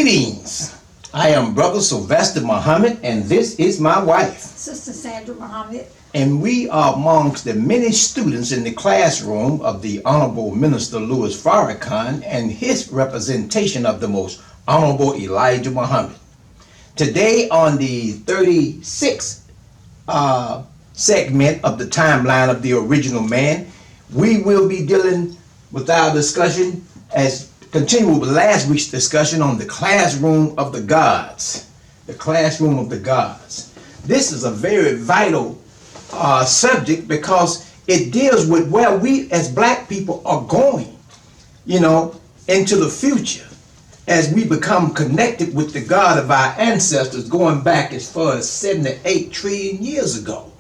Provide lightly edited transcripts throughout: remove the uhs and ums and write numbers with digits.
Greetings. I am Brother Sylvester Muhammad, and this is my wife. Sister Sandra Muhammad. And we are amongst the many students in the classroom of the Honorable Minister Louis Farrakhan and his representation of the Most Honorable Elijah Muhammad. Today on the 36th segment of the timeline of the original man, we will be dealing with our discussion as continue with last week's discussion on the classroom of the gods. The classroom of the gods. This is a very vital subject because it deals with where we as black people are going, into the future as we become connected with the God of our ancestors going back as far as 78 trillion years ago.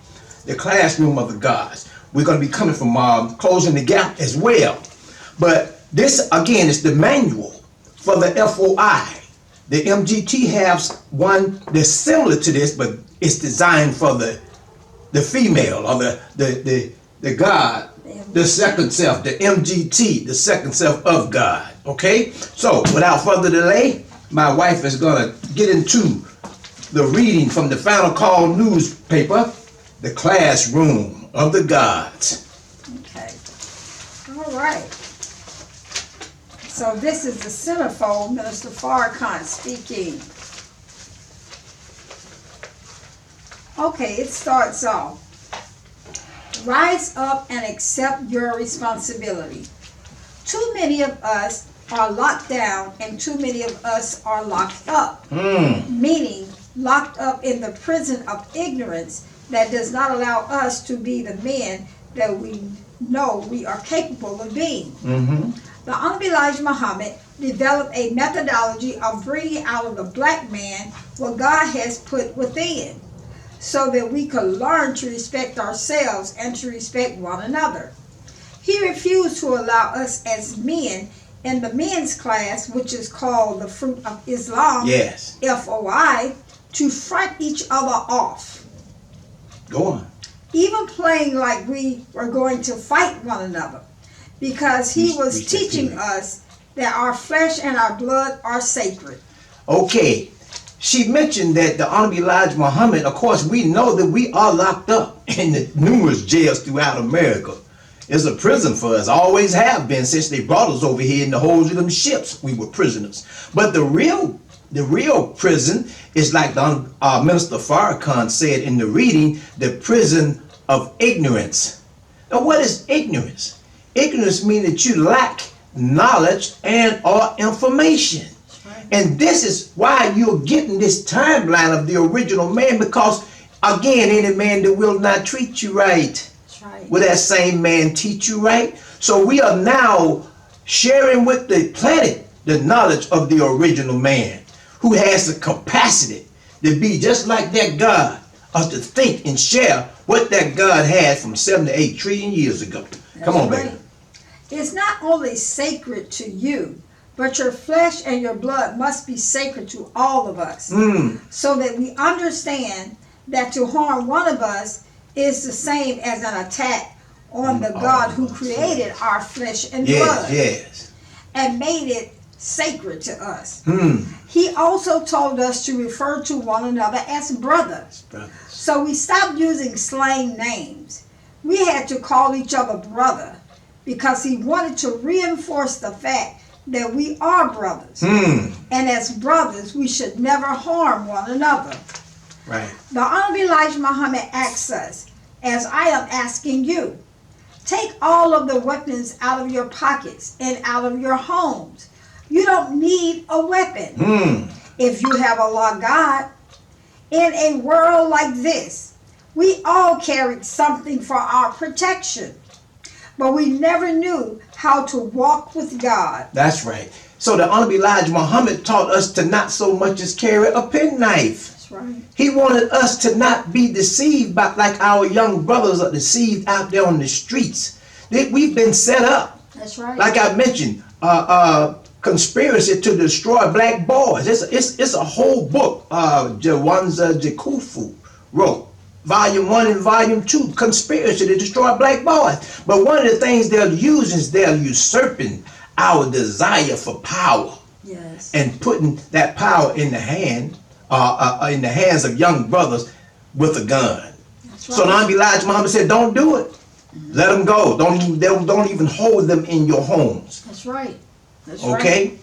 The classroom of the gods. We're going to be coming from Closing the Gap as well. But this, again, is the manual for the FOI. The MGT has one that's similar to this, but it's designed for the female or the God, the second self, the MGT, the second self of God. Okay? So, without further delay, my wife is going to get into the reading from the Final Call newspaper, The Classroom of the Gods. Okay. All right. So this is the centerfold, Minister Farrakhan speaking. Okay, it starts off. Rise up and accept your responsibility. Too many of us are locked down and too many of us are locked up. Meaning locked up in the prison of ignorance that does not allow us to be the men that we know we are capable of being. The Honorable Elijah Muhammad developed a methodology of bringing out of the black man what God has put within, so that we could learn to respect ourselves and to respect one another. He refused to allow us as men in the men's class, which is called the Fruit of Islam, Yes. FOI, to front each other off. Go on. Even playing like we were going to fight one another, because he was teaching us that our flesh and our blood are sacred. Okay. She mentioned that the Honorable Elijah Muhammad, of course, we know that we are locked up in the numerous jails throughout America. It's a prison for us, always have been since they brought us over here in the holds of them ships. We were prisoners. But the real prison is like the Minister Farrakhan said in the reading, the prison of ignorance. Now, what is ignorance? Ignorance means that you lack knowledge and or information. Right. And this is why you're getting this timeline of the original man, because again, any man that will not treat you right, will that same man teach you right? So we are now sharing with the planet the knowledge of the original man, who has the capacity to be just like that God, or to think and share what that God had from 7 to 8 trillion years ago. Come on, baby. It's not only sacred to you, but your flesh and your blood must be sacred to all of us. So that we understand that to harm one of us is the same as an attack on the God who created our flesh and blood. Yes. And made it sacred to us. He also told us to refer to one another as brothers. So we stopped using slang names. We had to call each other brother, because he wanted to reinforce the fact that we are brothers. And as brothers, we should never harm one another. Right. The Honorable Elijah Muhammad asks us, as I am asking you, take all of the weapons out of your pockets and out of your homes. You don't need a weapon if you have Allah God. In a world like this, we all carried something for our protection, but we never knew how to walk with God. That's right. So the Honorable Elijah Muhammad taught us to not so much as carry a penknife. That's right. He wanted us to not be deceived by like our young brothers are deceived out there on the streets. We've been set up. That's right. Like I mentioned, conspiracy to destroy black boys. It's a whole book. Jawanza Jakufu wrote. Volume 1 and Volume 2, conspiracy to destroy black boys. But one of the things they'll use is they're usurping our desire for power. Yes. and putting that power in the hands of young brothers with a gun. That's right. So now Elijah Muhammad said, don't do it. Let them go. Don't even hold them in your homes. That's right. That's Okay?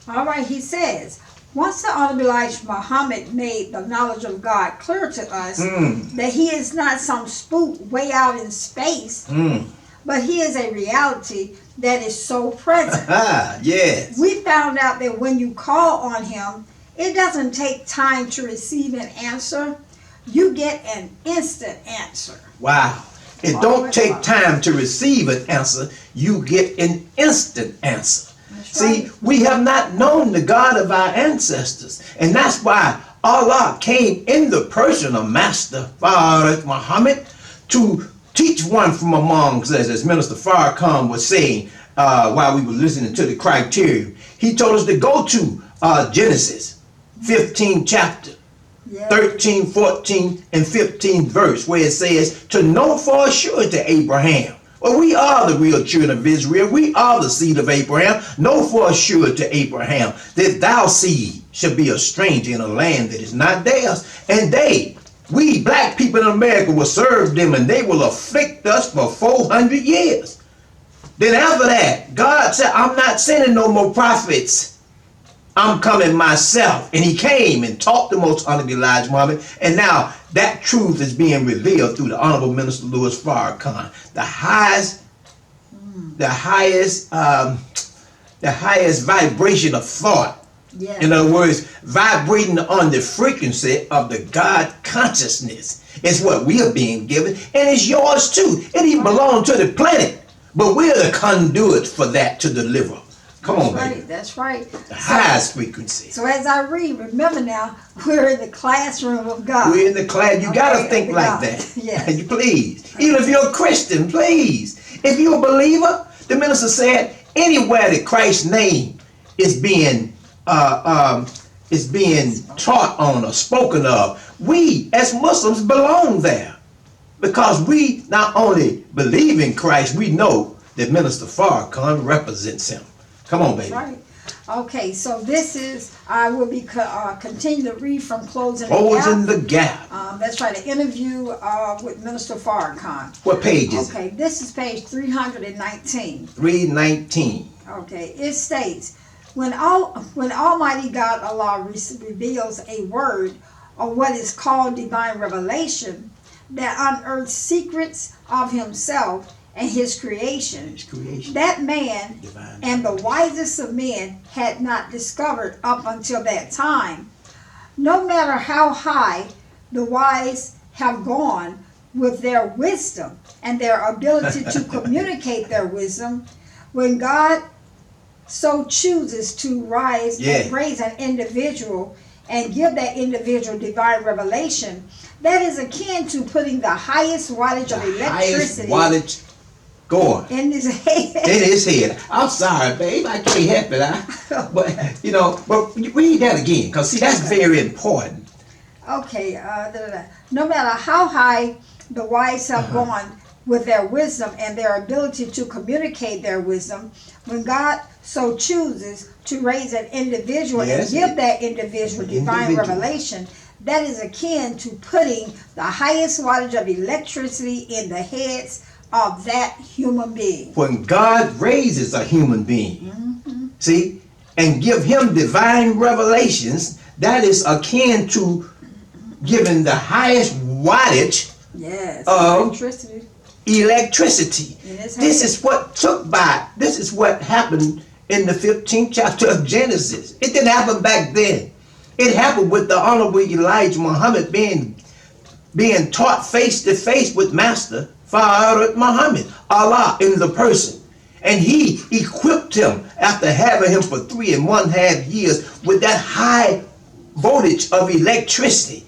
Right. All right, he says, once the Honorable Elijah Muhammad made the knowledge of God clear to us, that he is not some spook way out in space, but he is a reality that is so present. Yes. We found out that when you call on him, it doesn't take time to receive an answer. You get an instant answer. Wow. It don't take time to receive an answer. You get an instant answer. See, right. we have not known the God of our ancestors. And that's why Allah came in the person of Master Farad Muhammad to teach one from amongst us, as Minister Farrakhan was saying while we were listening to the criteria. He told us to go to Genesis 15 chapter. Yeah. 13, 14, and 15 verse, where it says, to know for sure to Abraham. Well, we are the real children of Israel. We are the seed of Abraham. Know for sure to Abraham that thou seed shall be a stranger in a land that is not theirs. And we black people in America will serve them, and they will afflict us for 400 years. Then after that, God said, I'm not sending no more prophets. I'm coming myself. And he came and taught the most honorable Elijah Muhammad. And now that truth is being revealed through the Honorable Minister Louis Farrakhan. The highest vibration of thought. Yeah. In other words, vibrating on the frequency of the God consciousness is what we are being given. And it's yours too. It even belongs to the planet. But we're the conduit for that to deliver. Come on, baby. That's right. The highest frequency. So as I read, remember now, we're in the classroom of God. We're in the class. You got to think like God. that. Yes. You please. Even if you're a Christian, please. If you're a believer, the minister said, anywhere that Christ's name is being taught on or spoken of, we as Muslims belong there. Because we not only believe in Christ, we know that Minister Farrakhan represents him. Come on, baby. Right. Okay, so this is, I will be continue to read from Closing Closing the the Gap. That's right, an interview with Minister Farrakhan. What page is it? Okay, this is page 319. 319. Okay, it states, when Almighty God Allah reveals a word or what is called divine revelation that unearths secrets of himself and his creation, that man and the wisest of men had not discovered up until that time. No matter how high the wise have gone with their wisdom and their ability to communicate their wisdom, when God so chooses to raise an individual and give that individual divine revelation, that is akin to putting the highest wattage of electricity Go on. in his head. In his head. I'm sorry, babe. I can't help it. But read that again, because see, that's very important. Okay. No matter how high the wise have gone with their wisdom and their ability to communicate their wisdom, when God so chooses to raise an individual and give that individual divine revelation, that is akin to putting the highest wattage of electricity in the heads of that human being. When God raises a human being, see, and give him divine revelations, that is akin to giving the highest wattage of electricity. This is what happened in the 15th chapter of Genesis. It didn't happen back then. It happened with the Honorable Elijah Muhammad being taught face to face with Master Farad Muhammad, Allah in the person. And he equipped him after having him for 3.5 years with that high voltage of electricity.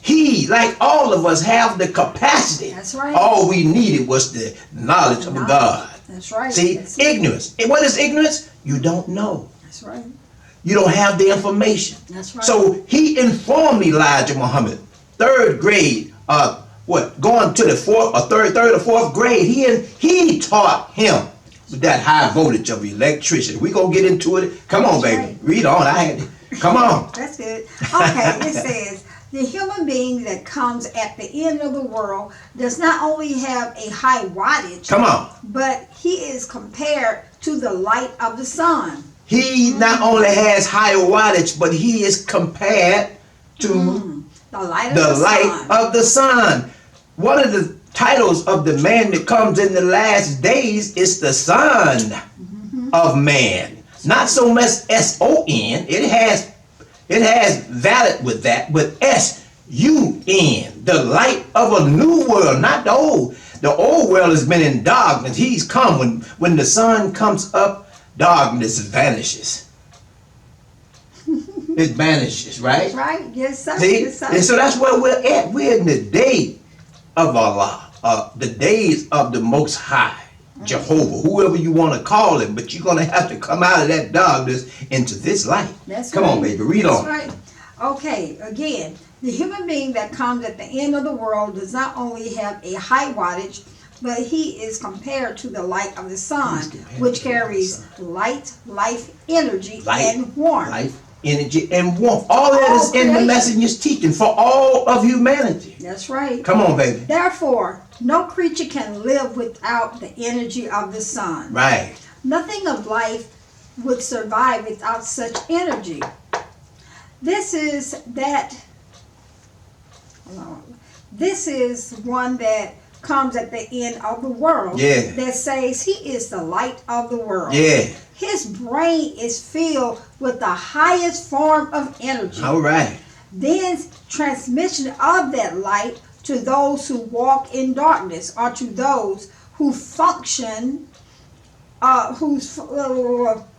He, like all of us, have the capacity. That's right. All we needed was the knowledge of God. That's right. See, ignorance. And what is ignorance? You don't know. That's right. You don't have the information. That's right. So he informed Elijah Muhammad, third grade, going to the third or fourth grade. He taught him with that high voltage of electricity. We gonna get into it. Come on, That's baby. right. Read on. I had to. Come on. That's good. Okay, it says, the human being that comes at the end of the world does not only have a high wattage, Come on. but he is compared to the light of the sun. He not only has higher wattage, but he is compared to The light of the the light sun. of the sun. One of the titles of the man that comes in the last days is the Son of Man. Not so much S-O-N. It has valid with that, but S-U-N. The light of a new world, not the old. The old world has been in darkness. He's come. When the sun comes up, darkness vanishes. It vanishes, right? That's right. Yes, sir. See? Yes, sir. And so that's where we're at. We're in the day of Allah, the days of the Most High, Jehovah, whoever you want to call him, but you're going to have to come out of that darkness into this light. That's Come right. on, baby, read That's on. right. Okay, again, the human being that comes at the end of the world does not only have a high wattage, but he is compared to the light of the sun, He's compared which to the light of the carries sun. light, life, energy, Light, and warmth. life, energy, and warmth. All that is in the creation. messenger's teaching for all of humanity. That's right. Come on, baby. Therefore, no creature can live without the energy of the sun. Right. Nothing of life would survive without such energy. This is one that comes at the end of the world. Yeah. That says he is the light of the world. Yeah. His brain is filled with the highest form of energy. All right. Then transmission of that light to those who walk in darkness, or to those who function,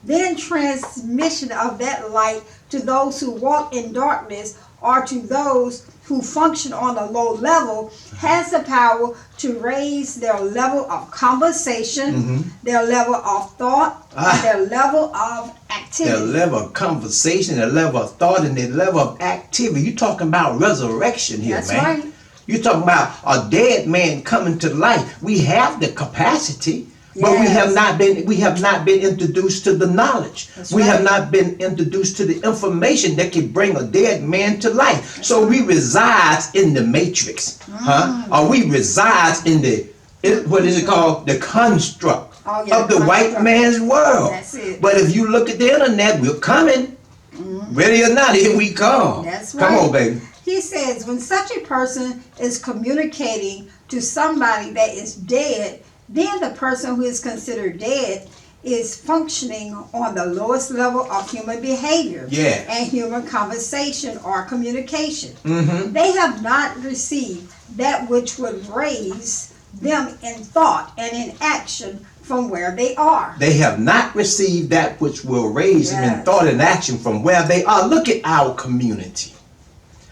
then transmission of that light to those who walk in darkness, or to those who function on a low level, has the power to raise their level of conversation, their level of thought, and their level of activity. Their level of conversation, their level of thought, and their level of activity. You're talking about resurrection here, That's man. right. You're talking about a dead man coming to life. We have the capacity, but we Yes. have not been introduced to the knowledge. That's We have right. not been introduced to the information that can bring a dead man to life. So we reside in the matrix, or we reside in what is it called? The construct Oh, yeah, of the the white construct. man's world. That's it. But if you look at the internet, we're coming. Ready or not, here we come. That's Come right. on, baby. He says, when such a person is communicating to somebody that is dead, then the person who is considered dead is functioning on the lowest level of human behavior Yeah. and human conversation or communication. Mm-hmm. They have not received that which would raise them in thought and in action from where they are. They have not received that which will raise them in Yes. thought and action from where they are. Look at our community.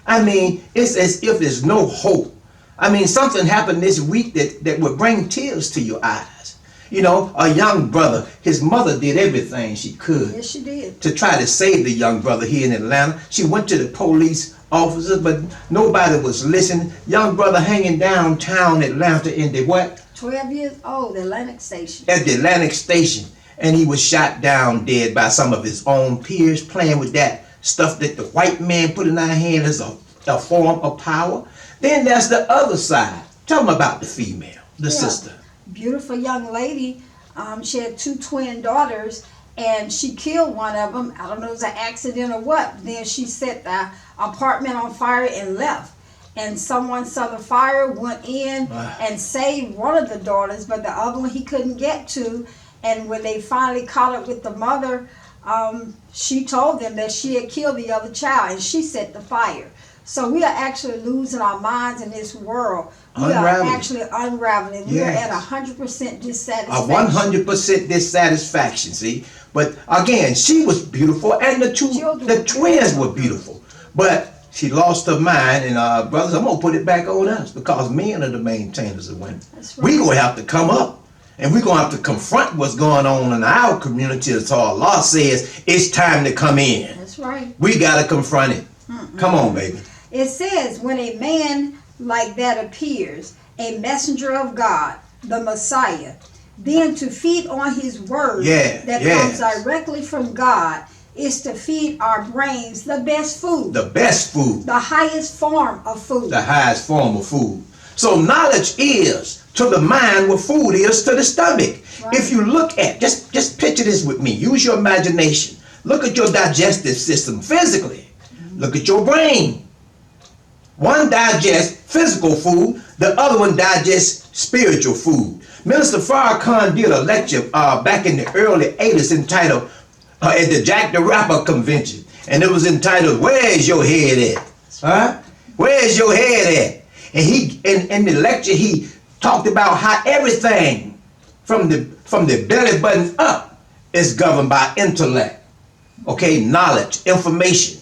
I mean, it's as if there's no hope. I mean, something happened this week that would bring tears to your eyes. You know, a young brother, his mother did everything she could Yes, she did. to try to save the young brother here in Atlanta. She went to the police officers, but nobody was listening. Young brother hanging downtown Atlanta in the what? 12 years old, Atlantic Station. At the Atlantic Station, and he was shot down dead by some of his own peers playing with that stuff that the white man put in our hand as a form of power. Then there's the other side. Tell them about the female, the Yeah. sister. Beautiful young lady. She had 2 twin daughters, and she killed one of them. I don't know if it was an accident or what. Then she set the apartment on fire and left. And someone saw the fire, went in and saved one of the daughters, but the other one he couldn't get to. And when they finally caught up with the mother, she told them that she had killed the other child, and she set the fire. So we are actually losing our minds in this world. We Unraveling. are actually unraveling. We are Yes. at 100% A dissatisfaction. 100% dissatisfaction, see? But again, she was beautiful, and the Children. twins were beautiful. But she lost her mind, and brothers, I'm going to put it back on us, because men are the maintainers of women. That's right. We're going to have to come up. And we're going to have to confront what's going on in our community. So Allah says it's time to come in. That's right. We got to confront it. Come on, baby. It says, when a man like that appears, a messenger of God, the Messiah, Then to feed on his word that comes directly from God is to feed our brains the best food. The best food. The highest form of food. The highest form of food. So knowledge is to the mind what food is to the stomach. Right. If you look at, just picture this with me. Use your imagination. Look at your digestive system physically. Look at your brain. One digests physical food, the other one digests spiritual food. Minister Farrakhan did a lecture back in the early 80s entitled at the Jack the Rapper convention, and it was entitled, "Where's Your Head At?" Huh? Where's your head at? And he in the lecture he talked about how everything from the belly button up is governed by intellect. Okay, knowledge, information.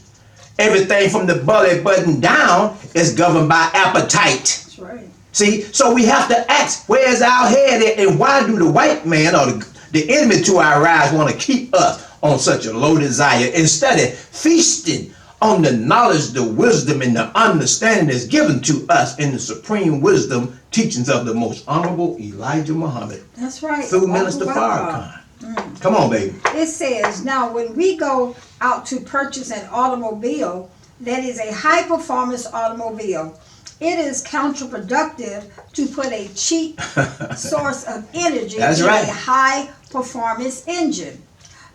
Everything from the belly button down is governed by appetite. That's right. See, so we have to ask, where's our head at, and why do the white man or the enemy to our rise want to keep us on such a low desire instead of feasting on the knowledge, the wisdom, and the understanding that's given to us in the supreme wisdom teachings of the most honorable Elijah Muhammad. That's right. Through Minister Farrakhan. Come on, baby. It says, now when we go out to purchase an automobile that is a high performance automobile, it is counterproductive to put a cheap source of energy in a high performance engine.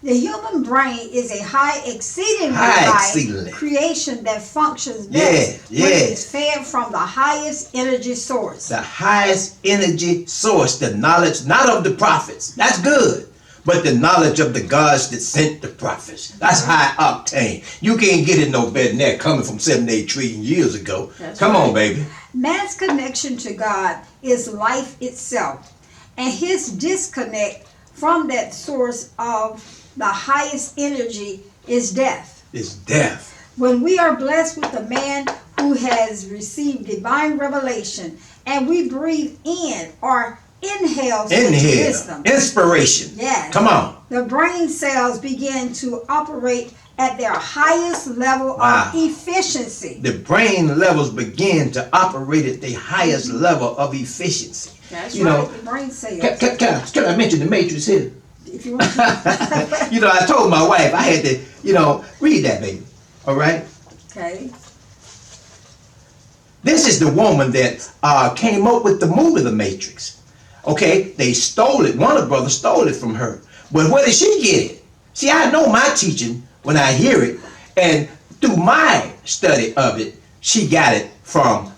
The human brain is a exceedingly high creation that functions best when it is fed from the highest energy source. The highest energy source, the knowledge not of the prophets. That's good. But the knowledge of the gods that sent the prophets. That's high octane. You can't get it no better than that coming from 7 to 8 trillion years ago. Come on, baby. Man's connection to God is life itself. And his disconnect from that source of the highest energy is death. It's death. When we are blessed with a man who has received divine revelation and we breathe in or inhale wisdom, inspiration. Yes. Come on. The brain cells begin to operate at their highest level of efficiency. The brain levels begin to operate at the highest level of efficiency. That's right. The brain cells. Can I mention the matrix here? If you want to. You know, I told my wife I had to, read that, baby. All right? Okay. This is the woman that came up with the movie The Matrix. Okay, they stole it. Warner Brothers stole it from her. But where did she get it? See, I know my teaching when I hear it, and through my study of it, she got it from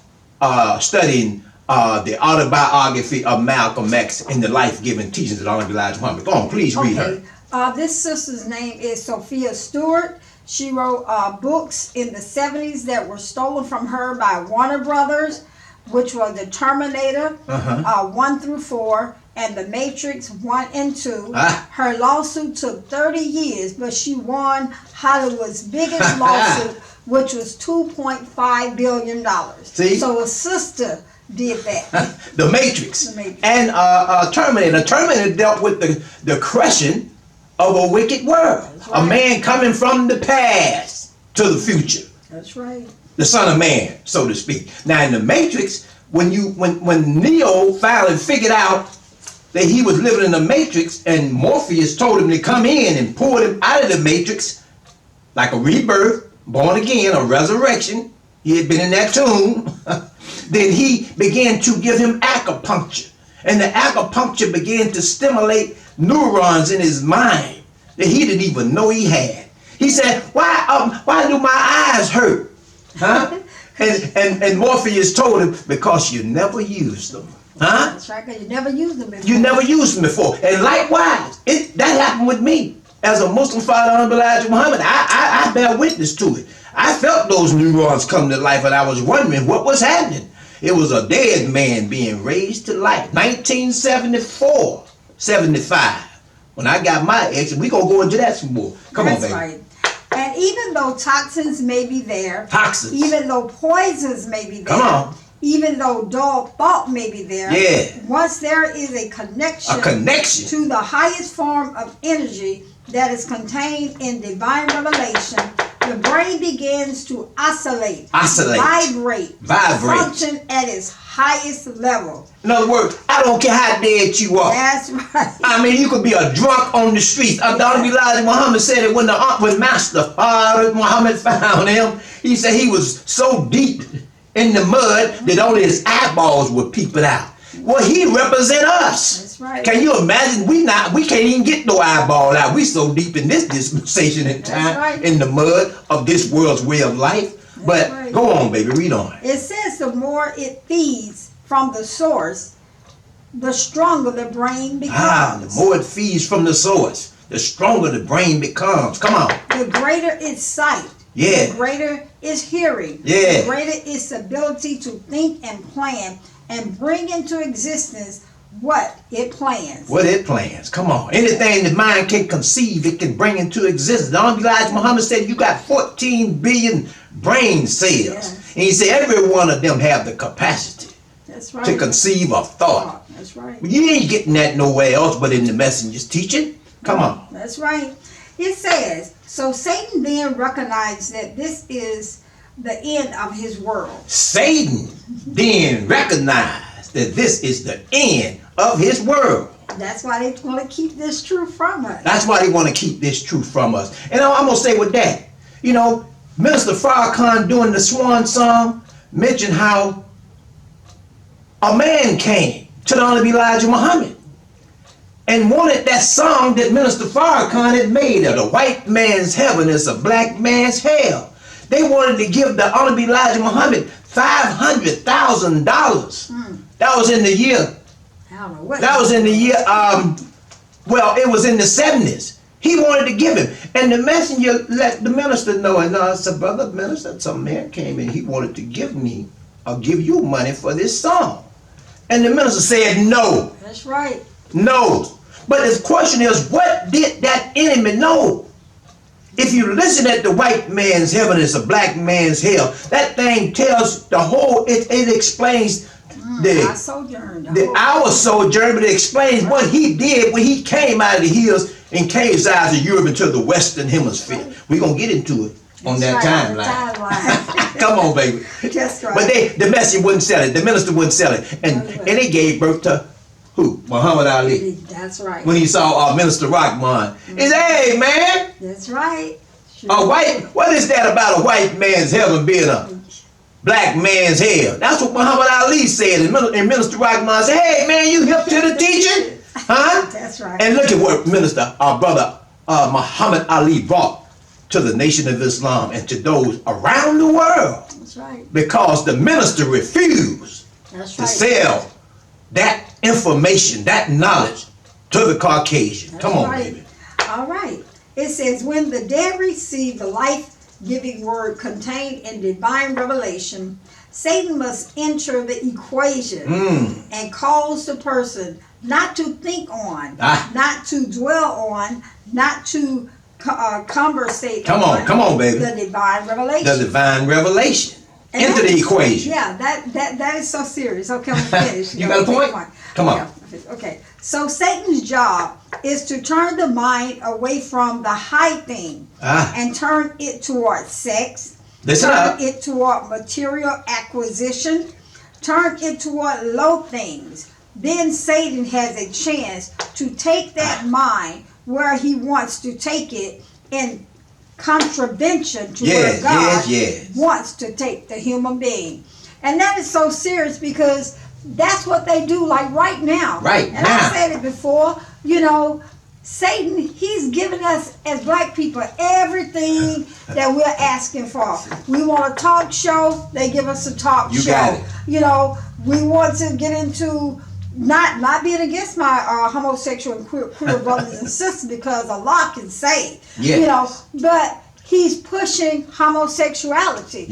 studying the autobiography of Malcolm X and the life-giving teachings of Honorable Elijah Muhammad. Go on, please read her. This sister's name is Sophia Stewart. She wrote books in the 70s that were stolen from her by Warner Brothers, which were The Terminator 1 through 4 and The Matrix 1 and 2. Her lawsuit took 30 years, but she won Hollywood's biggest lawsuit, which was $2.5 billion. See? So a sister did that. The Matrix. And Terminator. Terminator dealt with the crushing of a wicked world. Right. A man coming from the past to the future. That's right. The Son of Man, so to speak. Now in the Matrix, when Neo finally figured out that he was living in the Matrix, and Morpheus told him to come in and pulled him out of the Matrix, like a rebirth, born again, a resurrection. He had been in that tomb. Then he began to give him acupuncture. And the acupuncture began to stimulate neurons in his mind that he didn't even know he had. He said, why do my eyes hurt? Huh? And Morpheus told him, because you never used them. Huh? That's right, because you never used them before. You never used them before. And likewise, that happened with me. As a Muslim father, Honorable Elijah Muhammad, I bear witness to it. I felt those neurons come to life, and I was wondering what was happening. It was a dead man being raised to life. 1974, 75. When I got my ex, we gonna go into that some more. Come on, baby. That's right. And even though toxins may be there, even though poisons may be there, even though dull thought may be there, once there is a connection to the highest form of energy that is contained in divine revelation, the brain begins to oscillate, vibrate, function at its highest level. In other words, I don't care how dead you are. That's right. I mean, you could be a drunk on the streets. Honorable Elijah Muhammad said that when Master Muhammad found him, he said he was so deep in the mud that only his eyeballs would peep it out. Well, he represent us. That's right. Can you imagine? We can't even get no eyeball out. We so deep in this dispensation in time, in the mud of this world's way of life. But go on, baby, read on. It says the more it feeds from the source, the stronger the brain becomes. The more it feeds from the source, the stronger the brain becomes. Come on. The greater its sight. Yeah. The greater its hearing. Yeah. The greater its ability to think and plan and bring into existence what it plans. What it plans. Come on. Anything the mind can conceive, it can bring into existence. The Honorable Elijah Muhammad said you got 14 billion brain cells. Yeah. And he said every one of them have the capacity to conceive a thought. That's right. You ain't getting that nowhere else but in the messenger's teaching. Come on. That's right. It says, so Satan then recognized that this is the end of his world. Satan then recognized that this is the end of his world. That's why they want to keep this truth from us. That's why they want to keep this truth from us. And I'm going to say with that, you know, Minister Farrakhan doing the Swan song mentioned how a man came to the Honorable Elijah Muhammad and wanted that song that Minister Farrakhan had made of the white man's heaven is a black man's hell. They wanted to give the Honorable Elijah Muhammad $500,000. That was in the year. I don't know what. That was in the year. Well, it was in the 70s. He wanted to give him, and the messenger let the minister know. And I said, brother minister, some man came in. He wanted to give me, or give you money for this song. And the minister said no. That's right. No. But the question is, what did that enemy know? If you listen at the white man's heaven is a black man's hell, that thing tells the whole, it explains our sojourn. Our sojourn, but it explains what he did when he came out of the hills and came sides of Europe into the Western Hemisphere. We're going to get into it on that timeline. Come on, baby. That's right. But the message wouldn't sell it. The minister wouldn't sell it. And they gave birth to who? Muhammad Ali. That's right. When he saw Minister Rahman. He said, hey, man. That's right. What is that about a white man's heaven being a black man's hell? That's what Muhammad Ali said. And Minister Rahman said, hey, man, you hip to the teaching? Huh? That's right. And look at what our brother Muhammad Ali brought to the nation of Islam and to those around the world. That's right. Because the minister refused to sell that information, that knowledge to the Caucasian. Come on, baby. All right. It says, when the dead receive the life-giving word contained in divine revelation, Satan must enter the equation and cause the person not to think on, not to dwell on, not to conversate on. Come on, baby. The divine revelation. The divine revelation. Enter the equation. Yeah, that is so serious. Okay, I'm finished. You got a point? Come on. Okay. So Satan's job is to turn the mind away from the high thing and turn it toward sex. Turn it toward material acquisition. Turn it toward low things. Then Satan has a chance to take that mind where he wants to take it in contravention to where God wants to take the human being. And that is so serious because that's what they do like right now. And I said it before, you know, Satan, he's giving us as black people everything that we're asking for. We want a talk show, they give us a talk show. Got it. You know, we want to get into not being against my homosexual and queer brothers and sisters because Allah can save. You know, but he's pushing homosexuality.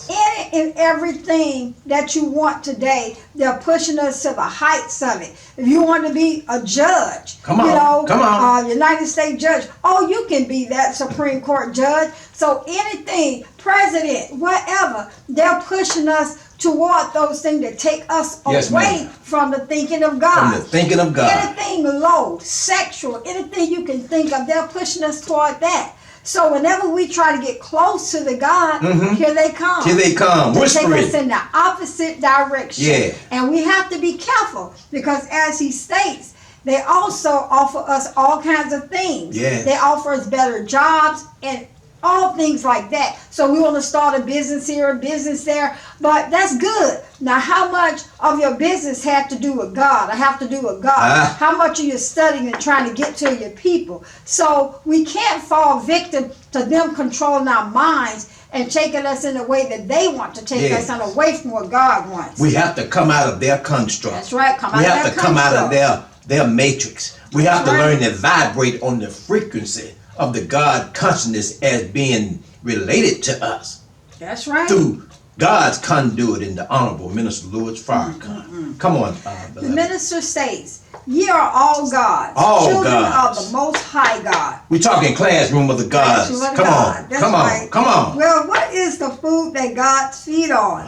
Any and everything that you want today, they're pushing us to the heights of it. If you want to be a judge, United States judge, you can be that Supreme Court judge. So anything, president, whatever, they're pushing us toward those things that take us away from the thinking of God. From the thinking of God. Anything low, sexual, anything you can think of, they're pushing us toward that. So whenever we try to get close to the God, here they come. Here they come, to take whispering. us in the opposite direction. Yeah. And we have to be careful because, as he states, they also offer us all kinds of things. Yes. They offer us better jobs and all things like that. So we want to start a business here, a business there, but that's good. Now, how much of your business have to do with God? I have to do with God. How much are you studying and trying to get to your people? So we can't fall victim to them controlling our minds and taking us in a way that they want to take us and away from what God wants. We have to come out of their construct. That's right. We have to come out of their matrix. We have to learn to vibrate on the frequency of the God consciousness as being related to us. That's right. Through God's conduit in the Honorable Minister Louis Farrakhan. Come on, the minister states, ye are all gods, all children gods. of the Most High God. We're talking classroom of the gods. Come on, come on, come on. Well, what is the food that gods feed on?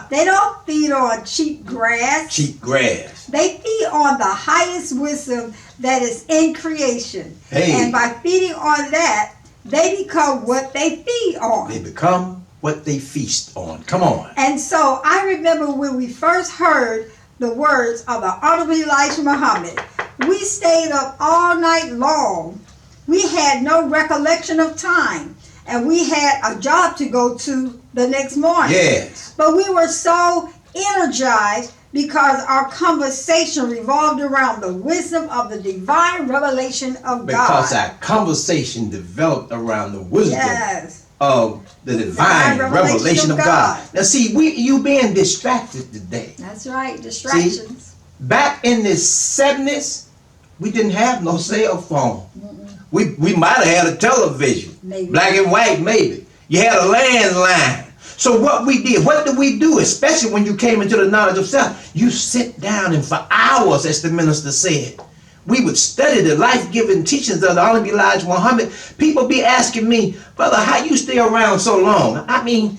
They don't feed on cheap grass. Cheap grass. They feed on the highest wisdom that is in creation. Hey. And by feeding on that, they become what they feed on. They become what they feast on. Come on. And so I remember when we first heard the words of the Honorable Elijah Muhammad, we stayed up all night long. We had no recollection of time. And we had a job to go to the next morning. Yes. But we were so energized because our conversation revolved around the wisdom of the divine revelation of Because God. our conversation developed around the wisdom of the divine revelation of God. Now see, you being distracted today. That's right, distractions. See, back in the 70s, we didn't have no cell phone. We might have had a television. Maybe. Black and white, maybe. You had a landline. So what did we do, especially when you came into the knowledge of self? You sit down and for hours, as the minister said, we would study the life-giving teachings of the Honorable Elijah Muhammad. People be asking me, brother, how you stay around so long? I mean,